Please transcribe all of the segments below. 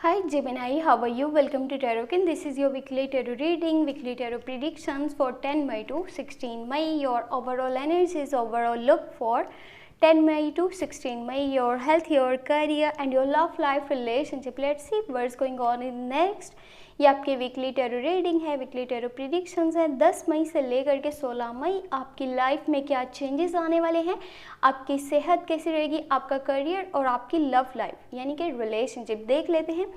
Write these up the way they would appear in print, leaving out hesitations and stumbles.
Hi Gemini, how are you? Welcome to Tarotkin. This is your weekly tarot reading, weekly tarot predictions for 10 May to 16 May. Your overall energies, overall look for 10 May to 16 May. Your health, your career and your love life relationship. Let's see what's going on in next. ये आपकी weekly tarot reading है, weekly tarot predictions है। 10 मई से लेकर के 16 मई आपकी life में क्या चेंजेस आने वाले हैं, आपकी सेहत कैसी रहेगी, आपका करियर और आपकी लव लाइफ यानी कि रिलेशनशिप देख लेते हैं।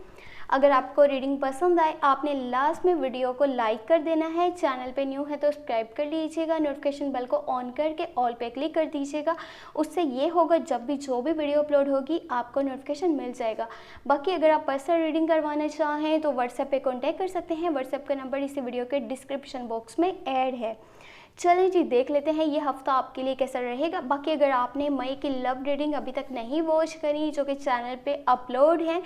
अगर आपको रीडिंग पसंद आए आपने लास्ट में वीडियो को लाइक कर देना है। चैनल पे न्यू है तो सब्सक्राइब कर लीजिएगा, नोटिफिकेशन बेल को ऑन करके ऑल पे क्लिक कर दीजिएगा। उससे ये होगा जब भी जो भी वीडियो अपलोड होगी आपको नोटिफिकेशन मिल जाएगा। बाकी अगर आप पर्सनल रीडिंग करवाना चाहें तो व्हाट्सएप पे कॉन्टैक्ट कर सकते हैं। व्हाट्सएप का नंबर इसी वीडियो के डिस्क्रिप्शन बॉक्स में ऐड है। चलिए जी देख लेते हैं ये हफ्ता आपके लिए कैसा रहेगा। बाकी अगर आपने मई की लव रीडिंग अभी तक नहीं वॉच करी जो कि चैनल पे अपलोड है,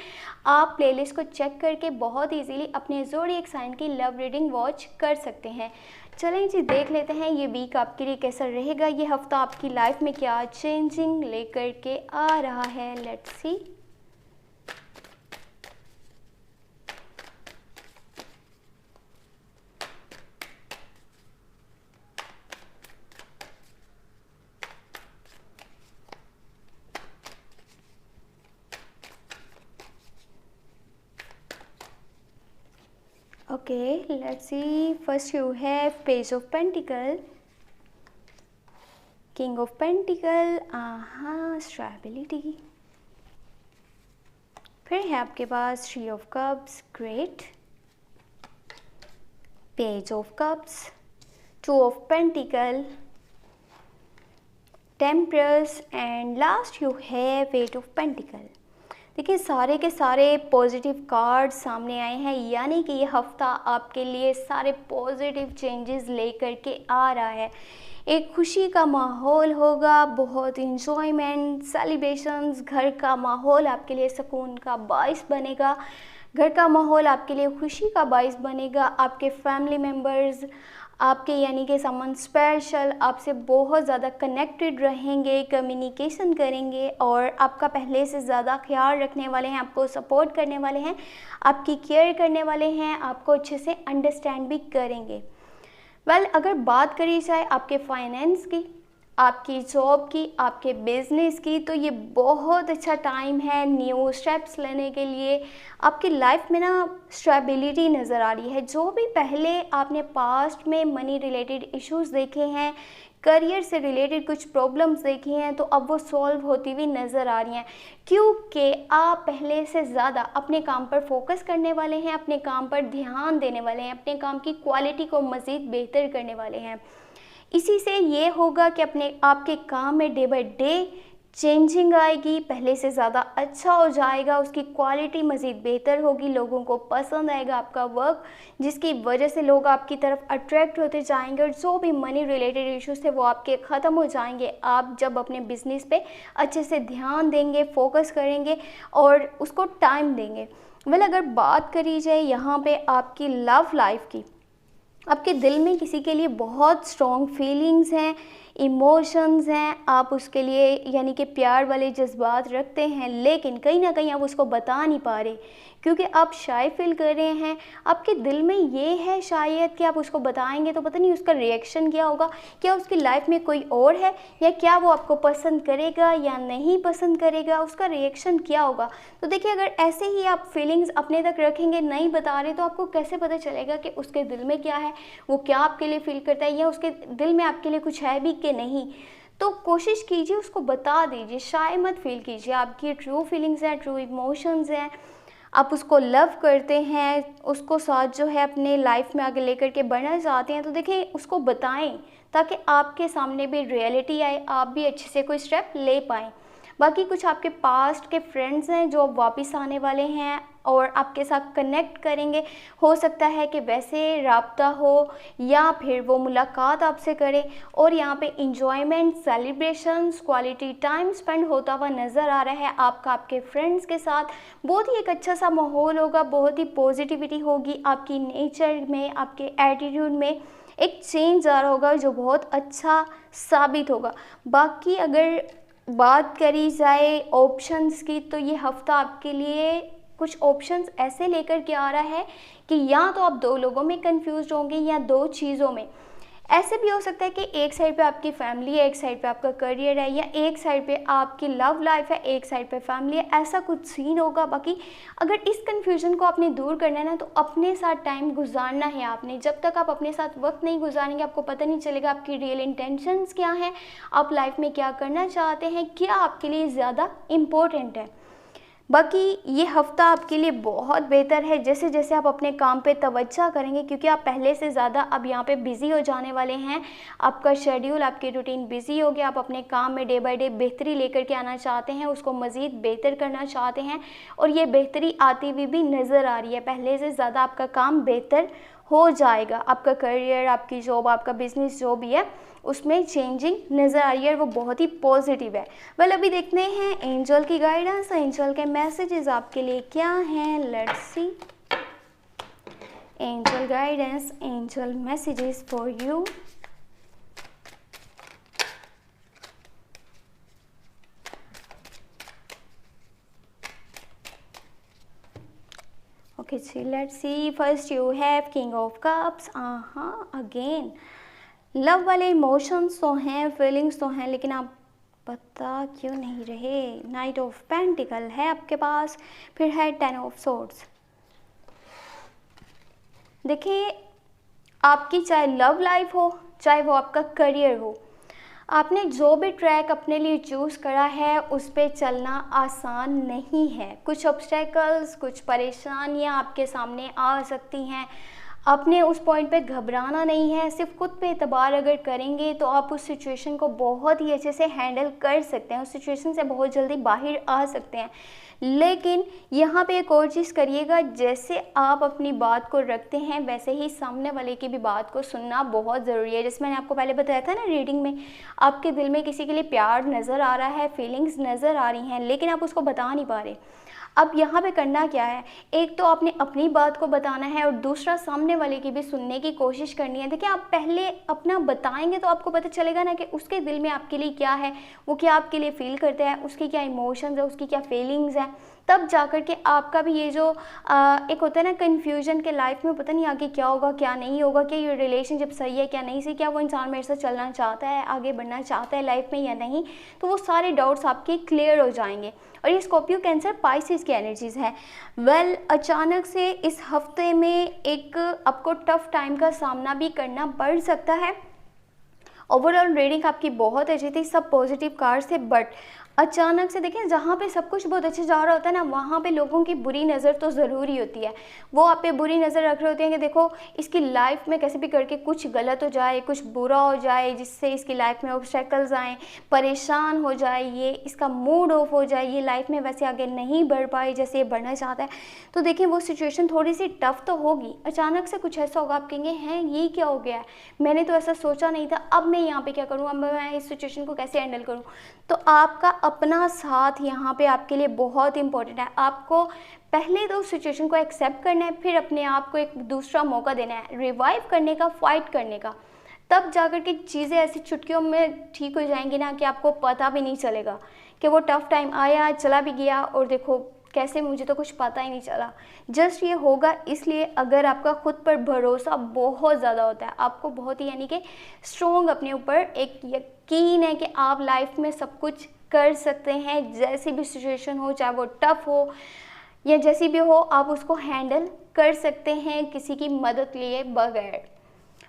आप प्लेलिस्ट को चेक करके बहुत इजीली अपने ज़ोडिएक साइन की लव रीडिंग वॉच कर सकते हैं। चलिए जी देख लेते हैं ये वीक आपके लिए कैसा रहेगा, ये हफ्ता आपकी लाइफ में क्या चेंजिंग लेकर के आ रहा है। Let's see. Okay, let's see. First you have Page of Pentacle, King of Pentacle, Stability। फिर है आपके पास Three of Cups, Great, Page of Cups, Two of Pentacle, Temperance and last you have Eight of Pentacle। देखिए सारे के सारे positive card सामने आए हैं, यानी कि ये हफ्ता आपके लिए सारे पॉजिटिव चेंजेस लेकर के आ रहा है। एक खुशी का माहौल होगा, बहुत इंजॉयमेंट, सेलिब्रेशंस, घर का माहौल आपके लिए सुकून का बाइस बनेगा। घर का माहौल आपके लिए खुशी का बाइस बनेगा। आपके फैमिली मेम्बर्स आपके यानी कि समवन स्पेशल आपसे बहुत ज़्यादा कनेक्टेड रहेंगे, कम्युनिकेशन करेंगे और आपका पहले से ज़्यादा ख्याल रखने वाले हैं, आपको सपोर्ट करने वाले हैं, आपकी केयर करने वाले हैं, आपको अच्छे से अंडरस्टैंड भी करेंगे। अगर बात करी जाए आपके फाइनेंस की, आपकी जॉब की, आपके बिजनेस की, तो ये बहुत अच्छा टाइम है न्यू स्टेप्स लेने के लिए। आपकी लाइफ में ना स्टेबिलिटी नज़र आ रही है। जो भी पहले आपने पास्ट में मनी रिलेटेड इश्यूज देखे हैं, करियर से रिलेटेड कुछ प्रॉब्लम्स देखी हैं, तो अब वो सॉल्व होती हुई नज़र आ रही हैं, क्योंकि आप पहले से ज़्यादा अपने काम पर फोकस करने वाले हैं, अपने काम पर ध्यान देने वाले हैं, अपने काम की क्वालिटी को मज़ीद बेहतर करने वाले हैं। इसी से ये होगा कि आपके काम में डे बाय डे चेंजिंग आएगी, पहले से ज़्यादा अच्छा हो जाएगा, उसकी क्वालिटी मज़ीद बेहतर होगी, लोगों को पसंद आएगा आपका वर्क, जिसकी वजह से लोग आपकी तरफ अट्रैक्ट होते जाएंगे और जो भी मनी रिलेटेड इश्यूज थे वो आपके ख़त्म हो जाएंगे। आप जब अपने बिजनेस पे अच्छे से ध्यान देंगे, फोकस करेंगे और उसको टाइम देंगे। अगर बात करी जाए यहाँ पे आपकी लव लाइफ की, आपके दिल में किसी के लिए बहुत स्ट्रॉन्ग फीलिंग्स हैं, इमोशंस हैं, आप उसके लिए यानी कि प्यार वाले जज्बात रखते हैं, लेकिन कहीं ना कहीं आप उसको बता नहीं पा रहे क्योंकि आप शाय फील कर रहे हैं। आपके दिल में ये है शायद कि आप उसको बताएंगे तो पता नहीं उसका रिएक्शन क्या होगा, क्या उसकी लाइफ में कोई और है या क्या वो आपको पसंद करेगा या नहीं पसंद करेगा, उसका रिएक्शन क्या होगा। तो देखिए अगर ऐसे ही आप फीलिंग्स अपने तक रखेंगे, नहीं बता रहे, तो आपको कैसे पता चलेगा कि उसके दिल में क्या है, वो क्या आपके लिए फील करता है या उसके दिल में आपके लिए कुछ है भी कि नहीं। तो कोशिश कीजिए उसको बता दीजिए, शायद मत फील कीजिए। आपकी ट्रू फीलिंग्स हैं, ट्रू इमोशंस हैं, आप उसको लव करते हैं, उसको साथ जो है अपने लाइफ में आगे लेकर के बढ़ना चाहते हैं, तो देखें उसको बताएं ताकि आपके सामने भी रियलिटी आए, आप भी अच्छे से कोई स्टेप ले पाएँ। बाकी कुछ आपके पास्ट के फ्रेंड्स हैं जो अब वापस आने वाले हैं और आपके साथ कनेक्ट करेंगे। हो सकता है कि वैसे राब्ता हो या फिर वो मुलाकात आपसे करे और यहाँ पे enjoyment, celebrations, quality time spend होता हुआ नज़र आ रहा है आपका आपके फ्रेंड्स के साथ। बहुत ही एक अच्छा सा माहौल होगा, बहुत ही पॉजिटिविटी होगी, आपकी नेचर में, आपके एटीट्यूड में एक चेंज आ रहा होगा जो बहुत अच्छा साबित होगा। बाकी अगर बात करी जाए ऑप्शंस की, तो ये हफ्ता आपके लिए कुछ ऑप्शंस ऐसे लेकर के आ रहा है कि या तो आप दो लोगों में कंफ्यूज होंगे या दो चीज़ों में। ऐसे भी हो सकता है कि एक साइड पे आपकी फैमिली है, एक साइड पे आपका करियर है, या एक साइड पे आपकी लव लाइफ है, एक साइड पे फैमिली है, ऐसा कुछ सीन होगा। बाकी अगर इस कन्फ्यूज़न को आपने दूर करना है ना, तो अपने साथ टाइम गुजारना है आपने। जब तक आप अपने साथ वक्त नहीं गुजारेंगे, आपको पता नहीं चलेगा आपकी रियल इंटेंशंस क्या हैं, आप लाइफ में क्या करना चाहते हैं, क्या आपके लिए ज़्यादा इम्पोर्टेंट है। बाकी ये हफ़्ता आपके लिए बहुत बेहतर है। जैसे जैसे आप अपने काम पे तवज्जो करेंगे, क्योंकि आप पहले से ज़्यादा अब यहाँ पे बिज़ी हो जाने वाले हैं। आपका शेड्यूल, आपकी रूटीन बिज़ी हो गया। आप अपने काम में डे बाय डे बेहतरी लेकर के आना चाहते हैं, उसको मज़ीद बेहतर करना चाहते हैं, और ये बेहतरी आती हुई भी नज़र आ रही है। पहले से ज़्यादा आपका काम बेहतर हो जाएगा। आपका करियर, आपकी जॉब, आपका बिज़नेस जो भी है, उसमें चेंजिंग नज़र आ रही है, वो बहुत ही पॉजिटिव है। वेल, अभी देखते हैं एंजल की गाइडेंस, एंजल के मैसेजेस आपके लिए क्या हैं। Let's see angel guidance, angel messages for you. Okay, so let's see. First you have King of Cups. Again love वाले इमोशंस तो हैं, फीलिंग्स तो हैं, लेकिन आप पता क्यों नहीं रहे। नाइट ऑफ पेंटिकल है आपके पास, फिर है 10 ऑफ सोर्ड्स। देखिए, आपकी चाहे लव लाइफ हो, चाहे वो आपका करियर हो, आपने जो भी ट्रैक अपने लिए चूज़ करा है उस पर चलना आसान नहीं है। कुछ ऑब्स्टेकल्स, कुछ परेशानियां आपके सामने आ सकती हैं। आपने उस पॉइंट पे घबराना नहीं है। सिर्फ खुद पे एतबार अगर करेंगे तो आप उस सिचुएशन को बहुत ही अच्छे से हैंडल कर सकते हैं, उस सिचुएशन से बहुत जल्दी बाहर आ सकते हैं। लेकिन यहाँ पे एक और चीज़ करिएगा, जैसे आप अपनी बात को रखते हैं वैसे ही सामने वाले की भी बात को सुनना बहुत ज़रूरी है। जैसे मैंने आपको पहले बताया था ना रीडिंग में, आपके दिल में किसी के लिए प्यार नज़र आ रहा है, फीलिंग्स नज़र आ रही हैं, लेकिन आप उसको बता नहीं पा रहे। अब यहाँ पे करना क्या है, एक तो आपने अपनी बात को बताना है और दूसरा सामने वाले की भी सुनने की कोशिश करनी है। देखिए, आप पहले अपना बताएंगे तो आपको पता चलेगा ना कि उसके दिल में आपके लिए क्या है, वो क्या आपके लिए फील करता है, उसकी क्या इमोशंस है, उसकी क्या फीलिंग्स है। तब जाकर के आपका भी ये जो एक होता है ना कन्फ्यूजन के लाइफ में पता नहीं आगे क्या होगा क्या नहीं होगा, क्या ये रिलेशनशिप सही है क्या नहीं सही, क्या वो इंसान मेरे साथ चलना चाहता है, आगे बढ़ना चाहता है लाइफ में या नहीं, तो वो सारे डाउट्स आपके क्लियर हो जाएंगे। और ये स्कॉर्पियो, कैंसर, पाइसेस की एनर्जीज है। वेल, अचानक से इस हफ्ते में एक आपको टफ टाइम का सामना भी करना पड़ सकता है। ओवरऑल रीडिंग आपकी बहुत अच्छी थी, सब पॉजिटिव कार्ड्स थे, बट अचानक से देखिए, जहाँ पे सब कुछ बहुत अच्छे जा रहा होता है ना, वहाँ पे लोगों की बुरी नज़र तो ज़रूरी होती है। वो आप पे बुरी नज़र रख रहे होते हैं कि देखो इसकी लाइफ में कैसे भी करके कुछ गलत हो जाए, कुछ बुरा हो जाए, जिससे इसकी लाइफ में ऑब्स्टेकल्स आएँ, परेशान हो जाए, ये इसका मूड ऑफ हो जाए, ये लाइफ में वैसे आगे नहीं बढ़ पाए जैसे ये बढ़ना चाहता है। तो देखिए, वो सिचुएशन थोड़ी सी टफ तो होगी। अचानक से कुछ ऐसा होगा, आप कहेंगे हैं ये क्या हो गया है, मैंने तो ऐसा सोचा नहीं था, अब मैं यहाँ पे क्या करूँ, अब मैं इस सिचुएशन को कैसे हैंडल करूँ। तो आपका अपना साथ यहाँ पे आपके लिए बहुत इंपॉर्टेंट है। आपको पहले तो उस सिचुएशन को एक्सेप्ट करना है, फिर अपने आप को एक दूसरा मौका देना है रिवाइव करने का, फाइट करने का। तब जाकर के चीज़ें ऐसी चुटकियों में ठीक हो जाएंगी ना कि आपको पता भी नहीं चलेगा कि वो टफ टाइम आया, चला भी गया, और देखो कैसे मुझे तो कुछ पता ही नहीं चला। जस्ट ये होगा इसलिए अगर आपका खुद पर भरोसा बहुत ज़्यादा होता है, आपको बहुत ही यानी कि स्ट्रॉन्ग अपने ऊपर एक यकीन है कि आप लाइफ में सब कुछ कर सकते हैं, जैसी भी सिचुएशन हो, चाहे वो टफ हो या जैसी भी हो, आप उसको हैंडल कर सकते हैं किसी की मदद लिए बगैर।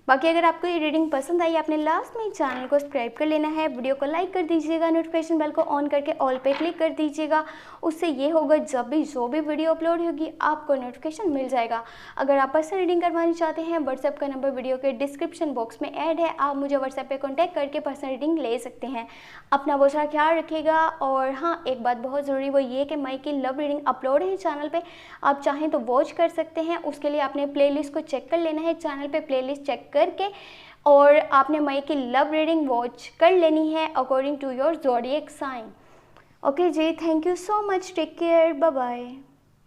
बाकी अगर आपको ये रीडिंग पसंद आई, आपने लास्ट में चैनल को सब्सक्राइब कर लेना है, वीडियो को लाइक कर दीजिएगा, नोटिफिकेशन बेल को ऑन करके ऑल पे क्लिक कर दीजिएगा। उससे ये होगा जब भी जो भी वीडियो अपलोड होगी आपको नोटिफिकेशन मिल जाएगा। अगर आप पर्सनल रीडिंग करवानी चाहते हैं, व्हाट्सएप का नंबर वीडियो के डिस्क्रिप्शन बॉक्स में ऐड है, आप मुझे व्हाट्सएप पर कॉन्टैक्ट करके पर्सनल रीडिंग ले सकते हैं। अपना बहुत सारा ख्याल रखिएगा। और हाँ, एक बात बहुत ज़रूरी वो ये कि मई की लव रीडिंग अपलोड है चैनल पर, आप चाहें तो वॉच कर सकते हैं। उसके लिए आपने प्लेलिस्ट को चेक कर लेना है, चैनल पर प्लेलिस्ट चेक करके, और आपने मई की लव रीडिंग वॉच कर लेनी है according to your zodiac sign. Okay जी, thank you so much, take care, bye bye.